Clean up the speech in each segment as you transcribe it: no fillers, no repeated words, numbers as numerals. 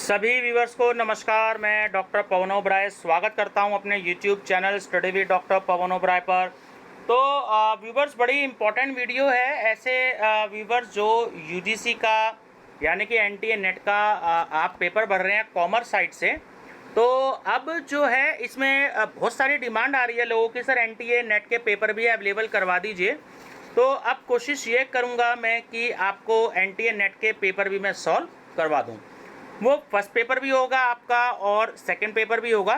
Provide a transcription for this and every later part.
सभी व्यूवर्स को नमस्कार। मैं डॉक्टर पवन ओबराय स्वागत करता हूं अपने YouTube channel study with doctor Pawan Oberoi पर। तो व्यूवर्स, बड़ी इम्पोर्टेंट वीडियो है ऐसे व्यूवर्स जो यूजीसी का यानी कि एनटीए नेट का आप पेपर भर रहे हैं कॉमर्स साइड से। तो अब जो है इसमें बहुत सारी डिमांड आ रही है लोगों की, सर एनटीए नेट के पेपर भी अवेलेबल करवा दीजिए। तो अब कोशिश ये करूँगा मैं कि आपको एनटीए नेट के पेपर भी मैं सॉल्व करवा दूँ। वो फर्स्ट पेपर भी होगा आपका और सेकंड पेपर भी होगा।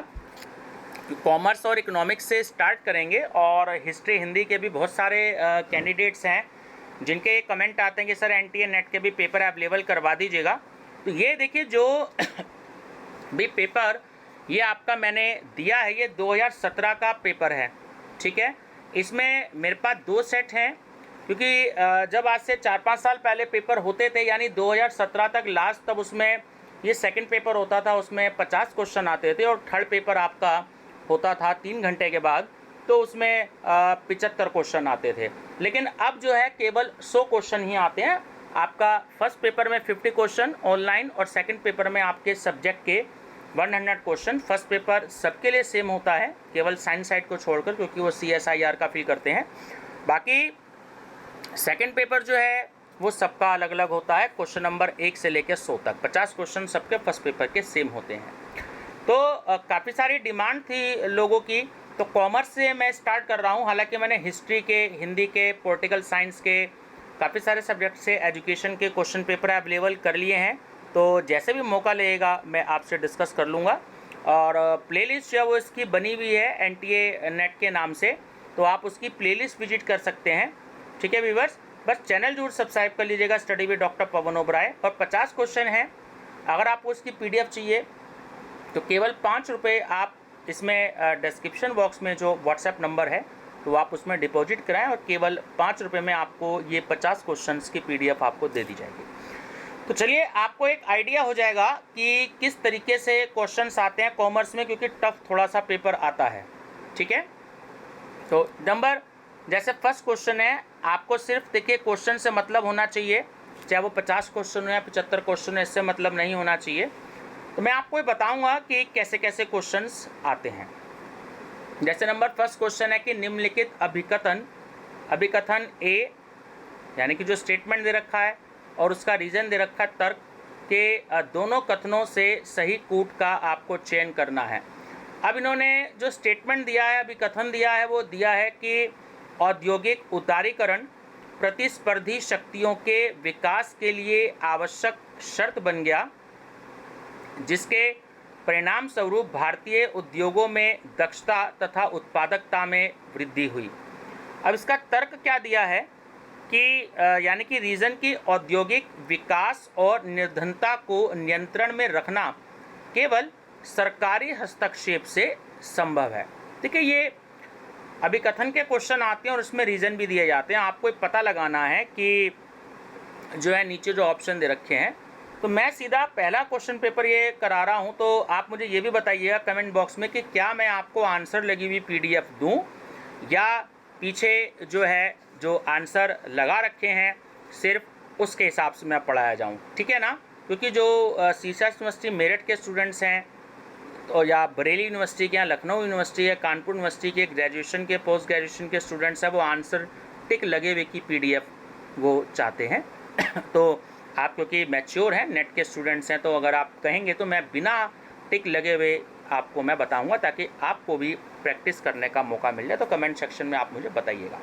कॉमर्स और इकोनॉमिक्स से स्टार्ट करेंगे और हिस्ट्री हिंदी के भी बहुत सारे कैंडिडेट्स हैं जिनके कमेंट आते हैं कि सर एनटीए नेट के भी पेपर अवेलेबल करवा दीजिएगा। तो ये देखिए जो भी पेपर ये आपका मैंने दिया है ये 2017 का पेपर है, ठीक है। इसमें मेरे पास 2 सेट हैं क्योंकि जब आज से 4-5 साल पहले पेपर होते थे यानी 2017 तक लास्ट, तब उसमें ये सेकंड पेपर होता था, उसमें 50 क्वेश्चन आते थे और थर्ड पेपर आपका होता था 3 घंटे के बाद, तो उसमें 75 क्वेश्चन आते थे। लेकिन अब जो है केवल 100 क्वेश्चन ही आते हैं। आपका फर्स्ट पेपर में 50 क्वेश्चन ऑनलाइन और सेकंड पेपर में आपके सब्जेक्ट के 100 क्वेश्चन। फर्स्ट पेपर सबके लिए सेम होता है केवल साइंस साइड को छोड़कर, क्योंकि वो CSIR का फिल करते हैं। बाकी सेकंड पेपर जो है वो सबका अलग अलग होता है। क्वेश्चन नंबर 1 से लेकर 100 तक 50 क्वेश्चन सबके फर्स्ट पेपर के सेम होते हैं। तो काफ़ी सारी डिमांड थी लोगों की, तो कॉमर्स से मैं स्टार्ट कर रहा हूँ। हालांकि मैंने हिस्ट्री के, हिंदी के, पॉलिटिकल साइंस के, काफ़ी सारे सब्जेक्ट से एजुकेशन के क्वेश्चन पेपर अवेलेबल कर लिए हैं। तो जैसे भी मौका लगेगा मैं आपसे डिस्कस कर लूँगा। और प्लेलिस्ट जो वो इसकी बनी हुई है एनटीए नेट के नाम से, तो आप उसकी प्लेलिस्ट विजिट कर सकते हैं, ठीक है व्यूवर्स। बस चैनल जरूर सब्सक्राइब कर लीजिएगा study with doctor Pawan Oberoi. और 50 क्वेश्चन हैं, अगर आपको इसकी PDF चाहिए तो केवल 5 रुपये आप इसमें डिस्क्रिप्शन बॉक्स में जो व्हाट्सएप नंबर है तो आप उसमें डिपॉजिट कराएं और केवल 5 रुपये में आपको ये 50 क्वेश्चंस की PDF आपको दे दी जाएगी। तो चलिए आपको एक आइडिया हो जाएगा कि किस तरीके से क्वेश्चंस आते हैं कॉमर्स में, क्योंकि टफ थोड़ा सा पेपर आता है, ठीक है। तो नंबर जैसे फर्स्ट क्वेश्चन है, आपको सिर्फ देखिए क्वेश्चन से मतलब होना चाहिए, चाहे वो 50 क्वेश्चन हो या 75 क्वेश्चन है, इससे मतलब नहीं होना चाहिए। तो मैं आपको ये बताऊंगा कि कैसे कैसे क्वेश्चंस आते हैं। जैसे नंबर फर्स्ट क्वेश्चन है कि निम्नलिखित अभिकथन A यानी कि जो स्टेटमेंट दे रखा है और उसका रीजन दे रखा है तर्क के दोनों कथनों से सही कूट का आपको चयन करना है। अब इन्होंने जो स्टेटमेंट दिया है, अभिकथन दिया है, वो दिया है कि औद्योगिक उदारीकरण प्रतिस्पर्धी शक्तियों के विकास के लिए आवश्यक शर्त बन गया, जिसके परिणाम स्वरूप भारतीय उद्योगों में दक्षता तथा उत्पादकता में वृद्धि हुई। अब इसका तर्क क्या दिया है कि यानी कि रीजन की औद्योगिक विकास और निर्धनता को नियंत्रण में रखना केवल सरकारी हस्तक्षेप से संभव है। देखिए ये अभिकथन के क्वेश्चन आते हैं और इसमें रीज़न भी दिए जाते हैं। आपको पता लगाना है कि जो है नीचे जो ऑप्शन दे रखे हैं, तो मैं सीधा पहला क्वेश्चन पेपर ये करा रहा हूं। तो आप मुझे ये भी बताइएगा कमेंट बॉक्स में कि क्या मैं आपको आंसर लगी हुई PDF दूं या पीछे जो है जो आंसर लगा रखे हैं सिर्फ उसके हिसाब से मैं पढ़ाया जाऊँ, ठीक है ना। क्योंकि जो सीसर्स यूनिवर्सिटी मेरठ के स्टूडेंट्स हैं और या बरेली यूनिवर्सिटी के, या लखनऊ यूनिवर्सिटी या कानपुर यूनिवर्सिटी के ग्रेजुएशन के, पोस्ट ग्रेजुएशन के स्टूडेंट्स हैं, वो आंसर टिक लगे हुए की PDF वो चाहते हैं। तो आप क्योंकि मैच्योर हैं, नेट के स्टूडेंट्स हैं, तो अगर आप कहेंगे तो मैं बिना टिक लगे हुए आपको मैं बताऊंगा ताकि आपको भी प्रैक्टिस करने का मौका मिल जाए। तो कमेंट सेक्शन में आप मुझे बताइएगा।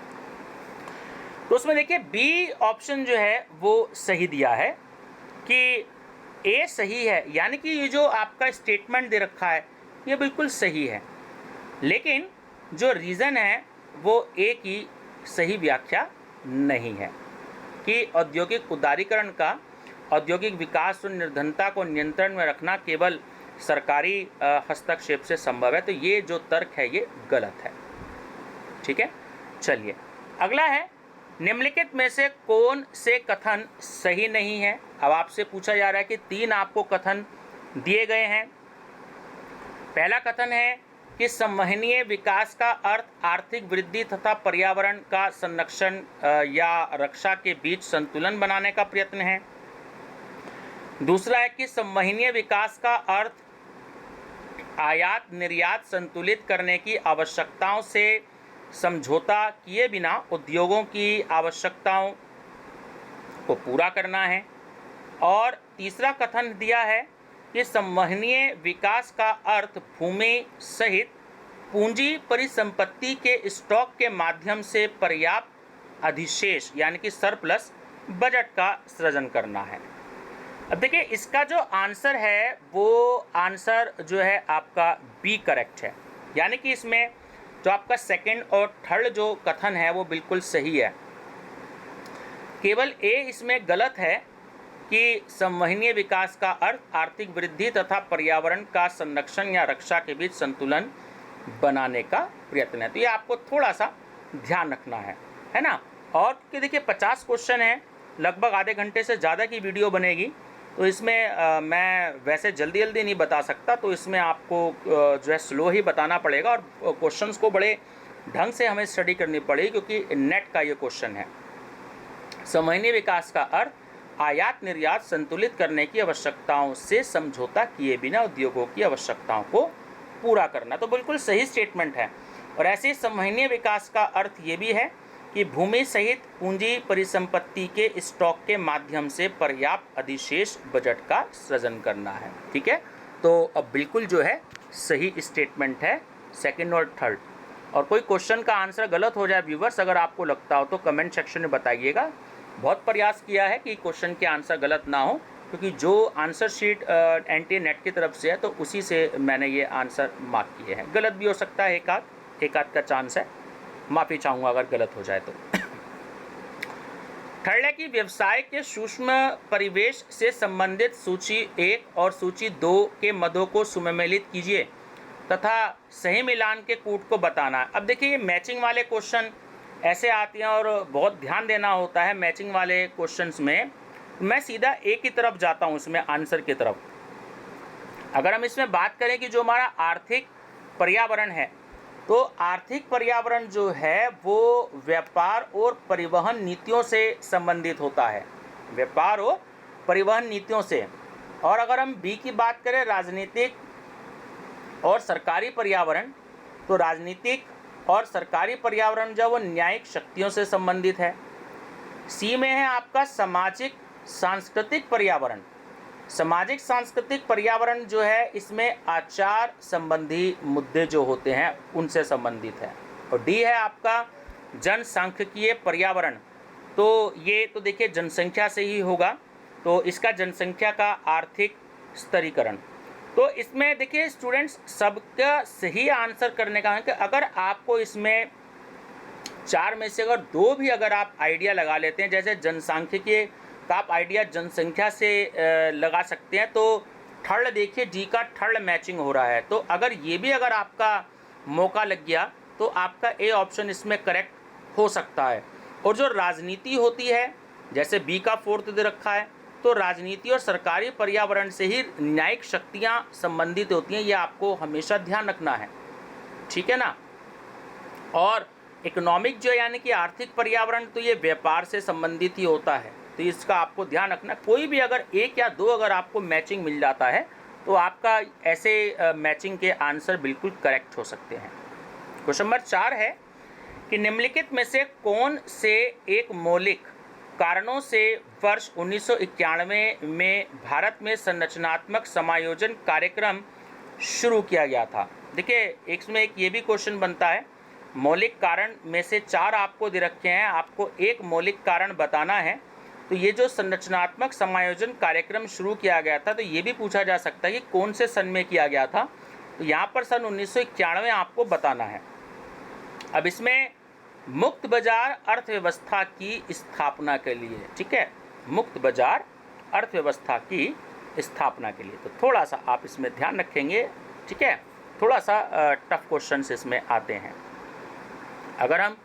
तो उसमें देखिए B ऑप्शन जो है वो सही दिया है कि A सही है, यानी कि ये जो आपका स्टेटमेंट दे रखा है ये बिल्कुल सही है, लेकिन जो रीज़न है वो A की सही व्याख्या नहीं है कि औद्योगिक उदारीकरण का औद्योगिक विकास और निर्धनता को नियंत्रण में रखना केवल सरकारी हस्तक्षेप से संभव है। तो ये जो तर्क है ये गलत है, ठीक है। चलिए अगला है, निम्नलिखित में से कौन से कथन सही नहीं है। अब आपसे पूछा जा रहा है कि 3 आपको कथन दिए गए हैं। पहला कथन है कि संवहनीय विकास का अर्थ आर्थिक वृद्धि तथा पर्यावरण का संरक्षण या रक्षा के बीच संतुलन बनाने का प्रयत्न है। दूसरा है कि संवहनीय विकास का अर्थ आयात निर्यात संतुलित करने की आवश्यकताओं से समझौता किए बिना उद्योगों की आवश्यकताओं को पूरा करना है। और तीसरा कथन दिया है कि संवहनीय विकास का अर्थ भूमि सहित पूंजी परिसंपत्ति के स्टॉक के माध्यम से पर्याप्त अधिशेष यानी कि सरप्लस बजट का सृजन करना है। अब देखिए इसका जो आंसर है वो आंसर जो है आपका बी करेक्ट है, यानी कि इसमें जो आपका सेकंड और थर्ड जो कथन है वो बिल्कुल सही है। केवल ए इसमें गलत है कि संवहनीय विकास का अर्थ आर्थिक वृद्धि तथा पर्यावरण का संरक्षण या रक्षा के बीच संतुलन बनाने का प्रयत्न है। तो ये आपको थोड़ा सा ध्यान रखना है ना। और क्योंकि देखिए 50 क्वेश्चन है, लगभग आधे घंटे से ज़्यादा की वीडियो बनेगी, तो इसमें मैं वैसे जल्दी नहीं बता सकता, तो इसमें आपको जो है स्लो ही बताना पड़ेगा और क्वेश्चंस को बड़े ढंग से हमें स्टडी करनी पड़ेगी, क्योंकि नेट का ये क्वेश्चन है। संवहनीय विकास का अर्थ आयात निर्यात संतुलित करने की आवश्यकताओं से समझौता किए बिना उद्योगों की आवश्यकताओं को पूरा करना, तो बिल्कुल सही स्टेटमेंट है। और ऐसे संवहनीय विकास का अर्थ ये भी है कि भूमि सहित पूंजी परिसंपत्ति के स्टॉक के माध्यम से पर्याप्त अधिशेष बजट का सृजन करना है। ठीक है, तो अब बिल्कुल जो है सही स्टेटमेंट है सेकंड और थर्ड। और कोई क्वेश्चन का आंसर गलत हो जाए व्यूवर्स, अगर आपको लगता हो तो कमेंट सेक्शन में बताइएगा। बहुत प्रयास किया है कि क्वेश्चन के आंसर गलत ना हो, क्योंकि जो आंसर शीट एनटीए नेट की तरफ से है तो उसी से मैंने ये आंसर मार्क किए हैं। गलत भी हो सकता है, एक आध का चांस है, माफ़ी चाहूँगा अगर गलत हो जाए तो। थर्ड है कि व्यवसाय के सूक्ष्म परिवेश से संबंधित सूची 1 और सूची 2 के मदों को सुमेलित कीजिए तथा सही मिलान के कूट को बताना है। अब देखिए ये मैचिंग वाले क्वेश्चन ऐसे आते हैं और बहुत ध्यान देना होता है मैचिंग वाले क्वेश्चंस में। मैं सीधा ए की तरफ जाता हूँ, इसमें आंसर की तरफ। अगर हम इसमें बात करें कि जो हमारा आर्थिक पर्यावरण है, तो आर्थिक पर्यावरण जो है वो व्यापार और परिवहन नीतियों से संबंधित होता है, व्यापार और परिवहन नीतियों से। और अगर हम बी की बात करें राजनीतिक और सरकारी पर्यावरण, तो राजनीतिक और सरकारी पर्यावरण जो वो न्यायिक शक्तियों से संबंधित है। सी में है आपका सामाजिक सांस्कृतिक पर्यावरण। सामाजिक सांस्कृतिक पर्यावरण जो है इसमें आचार संबंधी मुद्दे जो होते हैं उनसे संबंधित है। और डी है आपका जनसांख्यिकीय पर्यावरण, तो ये तो देखिए जनसंख्या से ही होगा, तो इसका जनसंख्या का आर्थिक स्तरीकरण। तो इसमें देखिए स्टूडेंट्स सबका सही आंसर करने का है कि अगर आपको इसमें 4 में से अगर 2 भी अगर आप आइडिया लगा लेते हैं, जैसे जनसांख्यिकीय का आप आइडिया जनसंख्या से लगा सकते हैं, तो थर्ड देखिए डी का थर्ड मैचिंग हो रहा है। तो अगर ये भी अगर आपका मौका लग गया तो आपका ए ऑप्शन इसमें करेक्ट हो सकता है। और जो राजनीति होती है, जैसे बी का फोर्थ दे रखा है, तो राजनीति और सरकारी पर्यावरण से ही न्यायिक शक्तियाँ संबंधित होती हैं, ये आपको हमेशा ध्यान रखना है। ठीक है ना। और इकोनॉमिक जो यानी कि आर्थिक पर्यावरण, तो ये व्यापार से संबंधित ही होता है, तो इसका आपको ध्यान रखना। कोई भी अगर 1 या 2 अगर आपको मैचिंग मिल जाता है तो आपका ऐसे मैचिंग के आंसर बिल्कुल करेक्ट हो सकते हैं। क्वेश्चन नंबर 4 है कि निम्नलिखित में से कौन से एक मौलिक कारणों से वर्ष 1991 में भारत में संरचनात्मक समायोजन कार्यक्रम शुरू किया गया था। देखिए इसमें एक ये भी क्वेश्चन बनता है, मौलिक कारण में से 4 आपको दे रखे हैं, आपको एक मौलिक कारण बताना है। तो ये जो संरचनात्मक समायोजन कार्यक्रम शुरू किया गया था, तो ये भी पूछा जा सकता है कि कौन से सन में किया गया था। तो यहाँ पर सन 1991 आपको बताना है। अब इसमें मुक्त बाजार अर्थव्यवस्था की स्थापना के लिए, ठीक है, मुक्त बाजार अर्थव्यवस्था की स्थापना के लिए, तो थोड़ा सा आप इसमें ध्यान रखेंगे। ठीक है, थोड़ा सा टफ क्वेश्चन इसमें आते हैं। अगर हम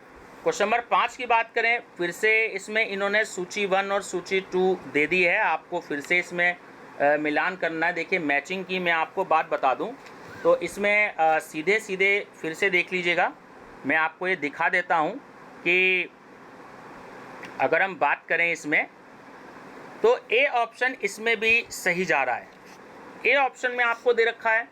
क्वेश्चन नंबर 5 की बात करें, फिर से इसमें इन्होंने सूची 1 और सूची 2 दे दी है, आपको फिर से इसमें मिलान करना है। देखिए मैचिंग की मैं आपको बात बता दूं तो इसमें सीधे फिर से देख लीजिएगा, मैं आपको ये दिखा देता हूं कि अगर हम बात करें इसमें तो ए ऑप्शन इसमें भी सही जा रहा है। ए ऑप्शन में आपको दे रखा है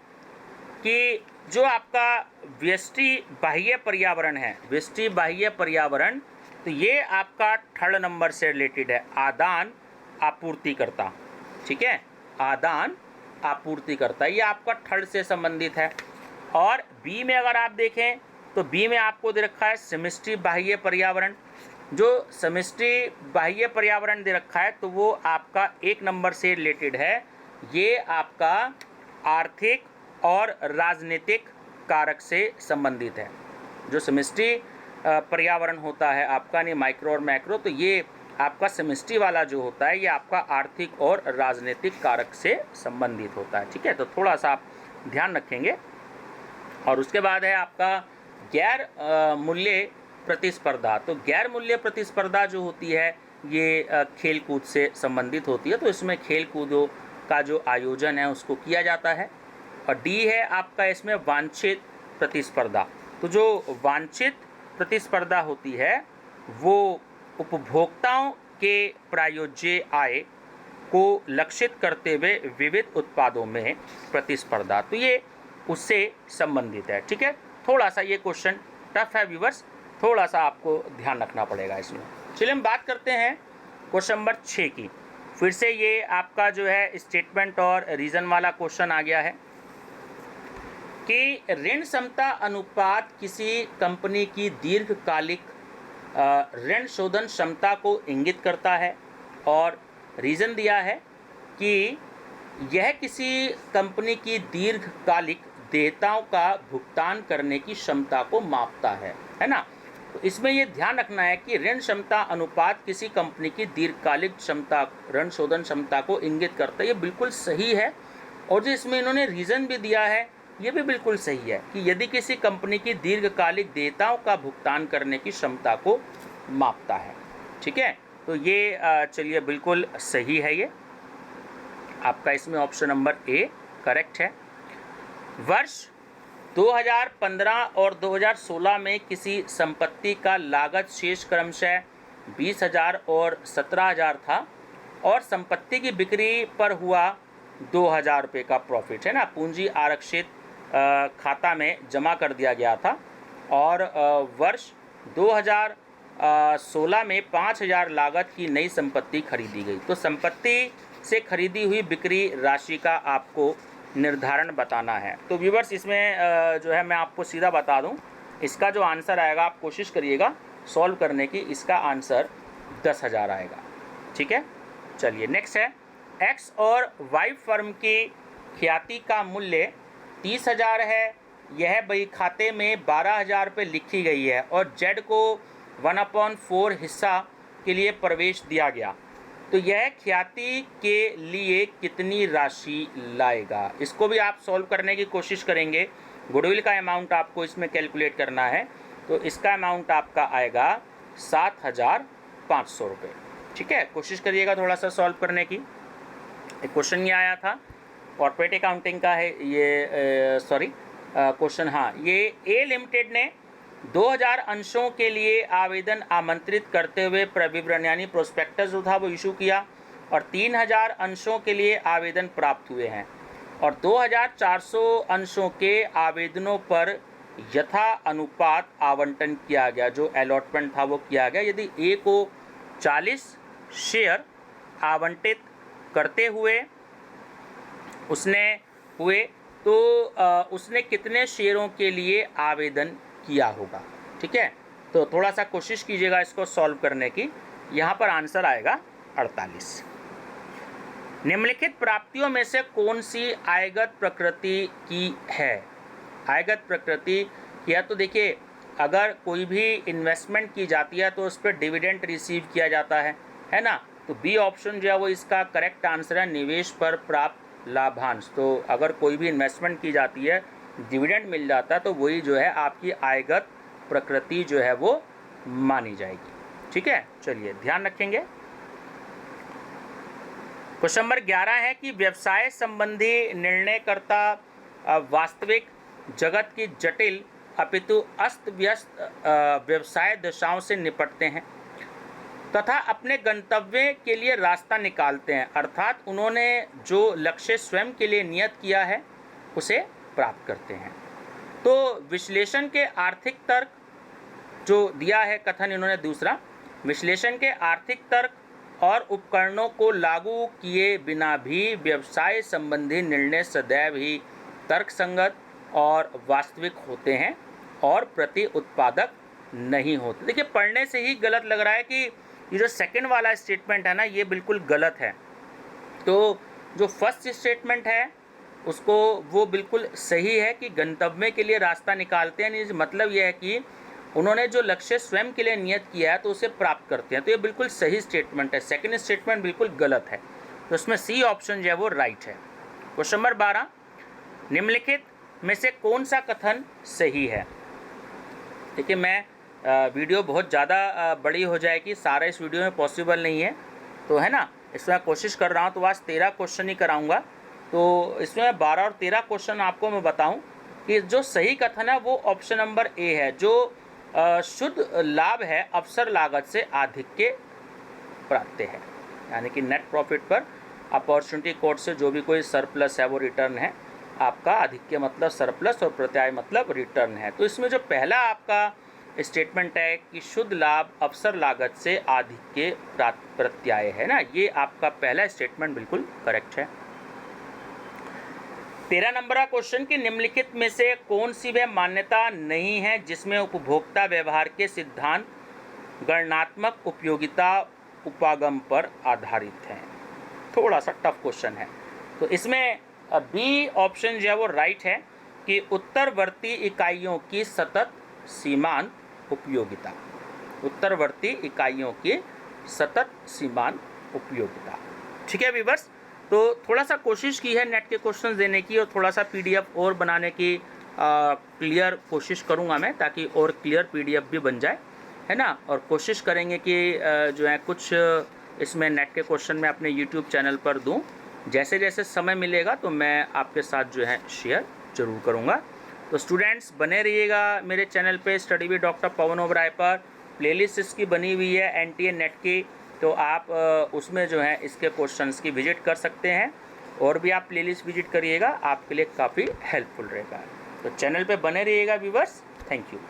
कि जो आपका व्यष्टि बाह्य पर्यावरण है, व्यष्टि बाह्य पर्यावरण, तो ये आपका थर्ड नंबर से रिलेटेड है, आदान आपूर्तिकर्ता। ठीक है, आदान आपूर्तिकर्ता, ये आपका थर्ड से संबंधित है। और बी में अगर आप देखें तो बी में आपको दे रखा है समष्टि बाह्य पर्यावरण। जो समष्टि बाह्य पर्यावरण दे रखा है तो वो आपका एक नंबर से रिलेटेड है, ये आपका आर्थिक और राजनीतिक कारक से संबंधित है। जो समष्टि पर्यावरण होता है आपका, नहीं माइक्रो और मैक्रो, तो ये आपका समष्टि वाला जो होता है ये आपका आर्थिक और राजनीतिक कारक से संबंधित होता है। ठीक है, तो थोड़ा सा आप ध्यान रखेंगे। और उसके बाद है आपका गैर मूल्य प्रतिस्पर्धा। तो गैर मूल्य प्रतिस्पर्धा जो होती है ये खेल कूद से संबंधित होती है, तो इसमें खेल कूदों का जो आयोजन है उसको किया जाता है। और डी है आपका इसमें वांछित प्रतिस्पर्धा। तो जो वांछित प्रतिस्पर्धा होती है वो उपभोक्ताओं के प्रायोज्य आय को लक्षित करते हुए विविध उत्पादों में प्रतिस्पर्धा, तो ये उससे संबंधित है। ठीक है, थोड़ा सा ये क्वेश्चन टफ है व्यूअर्स, थोड़ा सा आपको ध्यान रखना पड़ेगा इसमें। चलिए हम बात करते हैं क्वेश्चन नंबर 6 की। फिर से ये आपका जो है स्टेटमेंट और रीजन वाला क्वेश्चन आ गया है कि ऋण क्षमता अनुपात किसी कंपनी की दीर्घकालिक ऋण शोधन क्षमता को इंगित करता है। और रीजन दिया है कि यह किसी कंपनी की दीर्घकालिक देयताओं का भुगतान करने की क्षमता को मापता है ना। तो इसमें ये ध्यान रखना है कि ऋण क्षमता अनुपात किसी कंपनी की दीर्घकालिक क्षमता, ऋण शोधन क्षमता को इंगित करता है, ये बिल्कुल सही है। और जो इसमें इन्होंने रीज़न भी दिया है ये भी बिल्कुल सही है कि यदि किसी कंपनी की दीर्घकालिक देयताओं का भुगतान करने की क्षमता को मापता है। ठीक है, तो ये चलिए बिल्कुल सही है, ये आपका इसमें ऑप्शन नंबर ए करेक्ट है। वर्ष 2015 और 2016 में किसी संपत्ति का लागत शेष क्रमशः 20,000 और 17,000 था और संपत्ति की बिक्री पर हुआ 2,000 रुपये का प्रॉफिट, है ना, पूंजी आरक्षित खाता में जमा कर दिया गया था। और वर्ष 2016 में 5,000 लागत की नई संपत्ति खरीदी गई। तो संपत्ति से खरीदी हुई बिक्री राशि का आपको निर्धारण बताना है। तो व्यूअर्स इसमें जो है मैं आपको सीधा बता दूं, इसका जो आंसर आएगा आप कोशिश करिएगा सॉल्व करने की, इसका आंसर 10,000 आएगा। ठीक है, चलिए नेक्स्ट है एक्स और वाई फर्म की ख्याति का मूल्य 30,000 है। यह बही खाते में 12,000 रुपये लिखी गई है और जेड को 1/4 हिस्सा के लिए प्रवेश दिया गया, तो यह ख्याति के लिए कितनी राशि लाएगा। इसको भी आप सॉल्व करने की कोशिश करेंगे। गुडविल का अमाउंट आपको इसमें कैलकुलेट करना है, तो इसका अमाउंट आपका आएगा 7,500 रुपये। ठीक है, कोशिश करिएगा थोड़ा सा सॉल्व करने की। एक क्वेश्चन ये आया था कॉर्पोरेट अकाउंटिंग का है ये, सॉरी क्वेश्चन, हाँ, ये ए लिमिटेड ने 2,000 अंशों के लिए आवेदन आमंत्रित करते हुए प्रविवरण यानी प्रोस्पेक्टस जो था वो इशू किया और 3,000 अंशों के लिए आवेदन प्राप्त हुए हैं और 2,400 अंशों के आवेदनों पर यथा अनुपात आवंटन किया गया, जो अलॉटमेंट था वो किया गया। यदि ए को 40 शेयर आवंटित करते हुए तो उसने कितने शेयरों के लिए आवेदन किया होगा। ठीक है, तो थोड़ा सा कोशिश कीजिएगा इसको सॉल्व करने की। यहाँ पर आंसर आएगा 48। निम्नलिखित प्राप्तियों में से कौन सी आयगत प्रकृति की है। आयगत प्रकृति की है तो देखिए, अगर कोई भी इन्वेस्टमेंट की जाती है तो उस पर डिविडेंड रिसीव किया जाता है ना। तो बी ऑप्शन जो है वो इसका करेक्ट आंसर है, निवेश पर प्राप्त लाभांश। तो अगर कोई भी इन्वेस्टमेंट की जाती है, डिविडेंड मिल जाता है, तो वही जो है आपकी आयगत प्रकृति जो है वो मानी जाएगी। ठीक है, चलिए ध्यान रखेंगे। क्वेश्चन नंबर 11 है कि व्यवसाय संबंधी निर्णयकर्ता वास्तविक जगत की जटिल अपितु अस्त व्यस्त व्यवसाय दशाओं से निपटते हैं। तथा अपने गंतव्य के लिए रास्ता निकालते हैं, अर्थात उन्होंने जो लक्ष्य स्वयं के लिए नियत किया है उसे प्राप्त करते हैं। तो विश्लेषण के आर्थिक तर्क जो दिया है कथन इन्होंने दूसरा, विश्लेषण के आर्थिक तर्क और उपकरणों को लागू किए बिना भी व्यवसाय संबंधी निर्णय सदैव ही तर्कसंगत और वास्तविक होते हैं और प्रति उत्पादक नहीं होते। देखिए, पढ़ने से ही गलत लग रहा है कि ये जो सेकंड वाला स्टेटमेंट है ना, ये बिल्कुल गलत है। तो जो फर्स्ट स्टेटमेंट है उसको वो बिल्कुल सही है कि गंतव्य के लिए रास्ता निकालते हैं, मतलब ये है कि उन्होंने जो लक्ष्य स्वयं के लिए नियत किया है तो उसे प्राप्त करते हैं। तो ये बिल्कुल सही स्टेटमेंट है। सेकंड स्टेटमेंट बिल्कुल गलत है, तो उसमें सी ऑप्शन जो है वो राइट है। क्वेश्चन नंबर 12, निम्नलिखित में से कौन सा कथन सही है? देखिए, मैं वीडियो बहुत ज़्यादा बड़ी हो जाएगी, सारा इस वीडियो में पॉसिबल नहीं है, तो है ना, इसमें कोशिश कर रहा हूँ। तो आज 13 क्वेश्चन ही कराऊँगा, तो इसमें 12 और 13 क्वेश्चन आपको मैं बताऊँ कि जो सही कथन है वो ऑप्शन नंबर ए है, जो शुद्ध लाभ है अवसर लागत से आधिक्य प्राप्त है, यानी कि नेट प्रॉफिट पर अपॉर्चुनिटी कॉस्ट से जो भी कोई सरप्लस है वो रिटर्न है आपका। आधिक्य मतलब सरप्लस और प्रत्याय मतलब रिटर्न है। तो इसमें जो पहला आपका स्टेटमेंट है कि शुद्ध लाभ अवसर लागत से आधिक्य प्रत्याय है ना, ये आपका पहला स्टेटमेंट बिल्कुल करेक्ट है। 13 नंबर का क्वेश्चन कि निम्नलिखित में से कौन सी वह मान्यता नहीं है जिसमें उपभोक्ता व्यवहार के सिद्धांत गणनात्मक उपयोगिता उपागम पर आधारित हैं? थोड़ा सा टफ क्वेश्चन है। तो इसमें बी ऑप्शन जो है वो राइट है कि उत्तरवर्ती इकाइयों की सतत सीमांत उपयोगिता, उत्तरवर्ती इकाइयों की सतत सीमांत उपयोगिता। ठीक है व्यूअर्स, तो थोड़ा सा कोशिश की है नेट के क्वेश्चंस देने की और थोड़ा सा पीडीएफ और बनाने की क्लियर कोशिश करूंगा मैं, ताकि और क्लियर पीडीएफ भी बन जाए, है ना। और कोशिश करेंगे कि जो है कुछ इसमें नेट के क्वेश्चन मैं अपने यूट्यूब चैनल पर दूं। जैसे जैसे समय मिलेगा तो मैं आपके साथ जो है शेयर ज़रूर करूंगा। तो स्टूडेंट्स बने रहिएगा मेरे चैनल पे study with doctor Pawan Oberoi पर। प्लेलिस्ट इसकी बनी हुई है एनटीए नेट की, तो आप उसमें जो है इसके क्वेश्चंस की विजिट कर सकते हैं, और भी आप प्लेलिस्ट विजिट करिएगा, आपके लिए काफ़ी हेल्पफुल रहेगा। तो चैनल पे बने रहिएगा व्यूअर्स। Thank you.